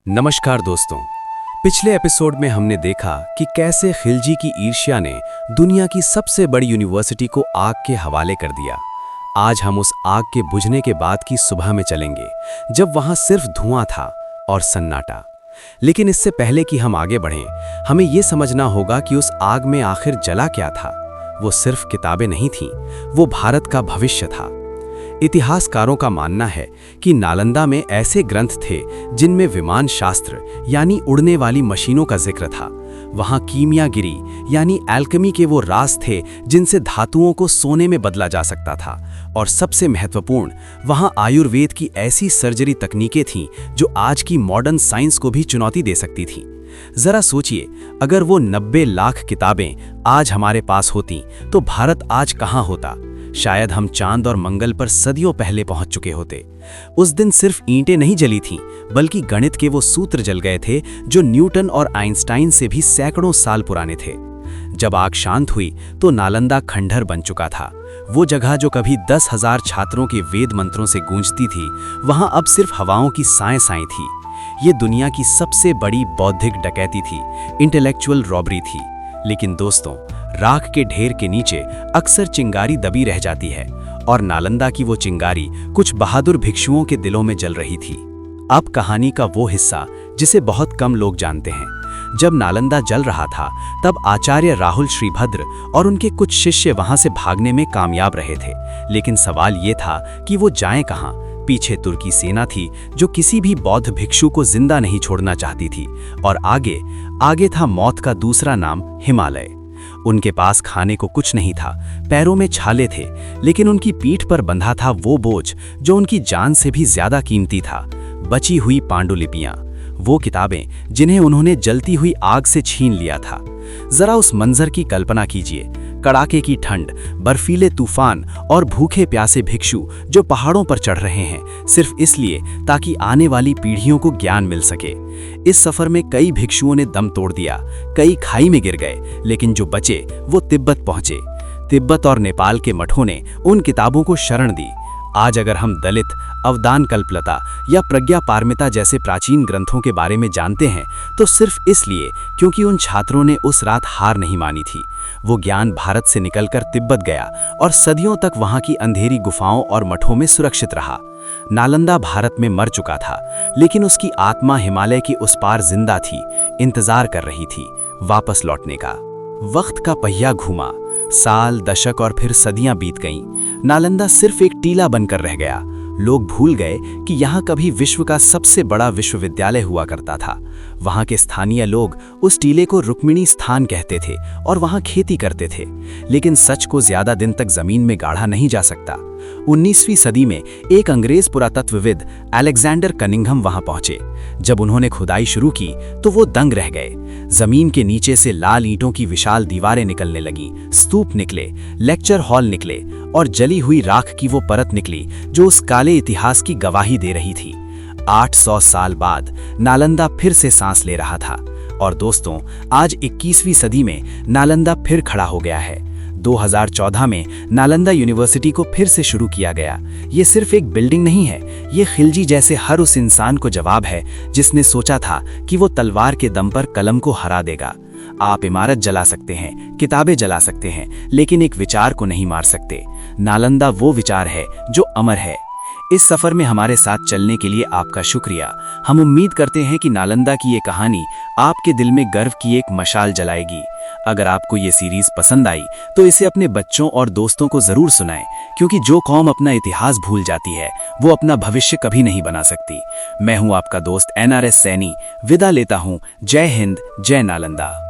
नमस्कार दोस्तों। पिछले एपिसोड में हमने देखा कि कैसे खिलजी की ईर्ष्या ने दुनिया की सबसे बड़ी यूनिवर्सिटी को आग के हवाले कर दिया। आज हम उस आग के बुझने के बाद की सुबह में चलेंगे, जब वहां सिर्फ धुआं था और सन्नाटा। लेकिन इससे पहले कि हम आगे बढ़ें, हमें यह समझना होगा कि उस आग में आखिर जला क्या था। वो सिर्फ किताबें नहीं थीं, वो भारत का भविष्य था। इतिहासकारों का मानना है कि नालंदा में ऐसे ग्रंथ थे जिनमें विमान शास्त्र यानी उड़ने वाली मशीनों का जिक्र था। वहां कीमियागिरी यानी एल्केमी के वो राज थे जिनसे धातुओं को सोने में बदला जा सकता था। और सबसे महत्वपूर्ण, वहां आयुर्वेद की ऐसी सर्जरी तकनीकें थीं जो आज की मॉडर्न साइंस को भी चुनौती दे सकती थीं। जरा सोचिए, अगर वो 90 लाख किताबें आज हमारे पास होती तो भारत आज कहां होता। शायद हम चांद और मंगल पर सदियों पहले पहुंच चुके होते। उस दिन सिर्फ ईंटें नहीं जली थीं, बल्कि गणित के वो सूत्र जल गए थे जो न्यूटन और आइंस्टाइन से भी सैकड़ों साल पुराने थे। जब आग शांत हुई तो नालंदा खंडहर बन चुका था। वो जगह जो कभी 10,000 छात्रों के वेद मंत्रों से गूंजती थी, वहां अब सिर्फ हवाओं की साएं थी। ये दुनिया की सबसे बड़ी बौद्धिक डकैती थी, इंटेलेक्चुअल रॉबरी थी। लेकिन दोस्तों, राख के ढेर के नीचे अक्सर चिंगारी दबी रह जाती है, और नालंदा की वो चिंगारी कुछ बहादुर भिक्षुओं के दिलों में जल रही थी। अब कहानी का वो हिस्सा जिसे बहुत कम लोग जानते हैं। जब नालंदा जल रहा था, तब आचार्य राहुल श्रीभद्र और उनके कुछ शिष्य वहां से भागने में कामयाब रहे थे। लेकिन सवाल ये था कि वो जाएं कहां। पीछे तुर्की सेना थी जो किसी भी बौद्ध भिक्षु को जिंदा नहीं छोड़ना चाहती थी, और आगे था मौत का दूसरा नाम, हिमालय। उनके पास खाने को कुछ नहीं था, पैरों में छाले थे, लेकिन उनकी पीठ पर बंधा था वो बोझ जो उनकी जान से भी ज्यादा कीमती था, बची हुई पांडुलिपियां, वो किताबें जिन्हें उन्होंने जलती हुई आग से छीन लिया था। जरा उस मंजर की कल्पना कीजिए, कड़ाके की ठंड, बर्फीले तूफान और भूखे प्यासे भिक्षु जो पहाड़ों पर चढ़ रहे हैं सिर्फ इसलिए ताकि आने वाली पीढ़ियों को ज्ञान मिल सके। इस सफर में कई भिक्षुओं ने दम तोड़ दिया, कई खाई में गिर गए, लेकिन जो बचे वो तिब्बत पहुंचे। तिब्बत और नेपाल के मठों ने उन किताबों को शरण दी। आज अगर हम दलित, अवदान कल्पलता या प्रज्ञा पारमिता जैसे प्राचीन ग्रंथों के बारे में जानते हैं, तो सिर्फ इसलिए क्योंकि उन छात्रों ने उस रात हार नहीं मानी थी। वो ज्ञान भारत से निकलकर तिब्बत गया और सदियों तक वहां की अंधेरी गुफाओं और मठों में सुरक्षित रहा। नालंदा भारत में मर चुका था, लेकिन उसकी आत्मा हिमालय की उस पार जिंदा थी, इंतजार कर रही थी वापस लौटने का। वक्त का पहिया घूमा, साल, दशक और फिर सदियां बीत गईं। नालंदा सिर्फ एक टीला बनकर रह गया। लोग भूल गए कि यहाँ कभी विश्व का सबसे बड़ा विश्वविद्यालय हुआ करता था। वहाँ के स्थानीय लोग उस टीले को रुक्मिणी स्थान कहते थे और वहाँ खेती करते थे। लेकिन सच को ज्यादा दिन तक जमीन में गाढ़ा नहीं जा सकता। 19वीं सदी में एक अंग्रेज पुरातत्वविद अलेक्जेंडर कनिंघम वहां पहुंचे। जब उन्होंने खुदाई शुरू की तो वो दंग रह गए। जमीन के नीचे से लाल ईंटों की विशाल दीवारें निकलने लगीं, स्तूप निकले, लेक्चर हॉल निकले और जली हुई राख की वो परत निकली जो उस काले इतिहास की गवाही दे रही थी। 800 साल बाद नालंदा फिर से सांस ले रहा था। और दोस्तों, आज 21वीं सदी में नालंदा फिर खड़ा हो गया है। 2014 में नालंदा यूनिवर्सिटी को फिर से शुरू किया गया। ये सिर्फ एक बिल्डिंग नहीं है, ये खिलजी जैसे हर उस इंसान को जवाब है जिसने सोचा था कि वो तलवार के दम पर कलम को हरा देगा। आप इमारत जला सकते हैं, किताबें जला सकते हैं, लेकिन एक विचार को नहीं मार सकते। नालंदा वो विचार है जो अमर है। इस सफर में हमारे साथ चलने के लिए आपका शुक्रिया। हम उम्मीद करते हैं कि नालंदा की ये कहानी आपके दिल में गर्व की एक मशाल जलाएगी। अगर आपको ये सीरीज पसंद आई तो इसे अपने बच्चों और दोस्तों को जरूर सुनाएं, क्योंकि जो कौम अपना इतिहास भूल जाती है वो अपना भविष्य कभी नहीं बना सकती। मैं हूं आपका दोस्त NRS सैनी, विदा लेता हूं। जय हिंद, जय नालंदा।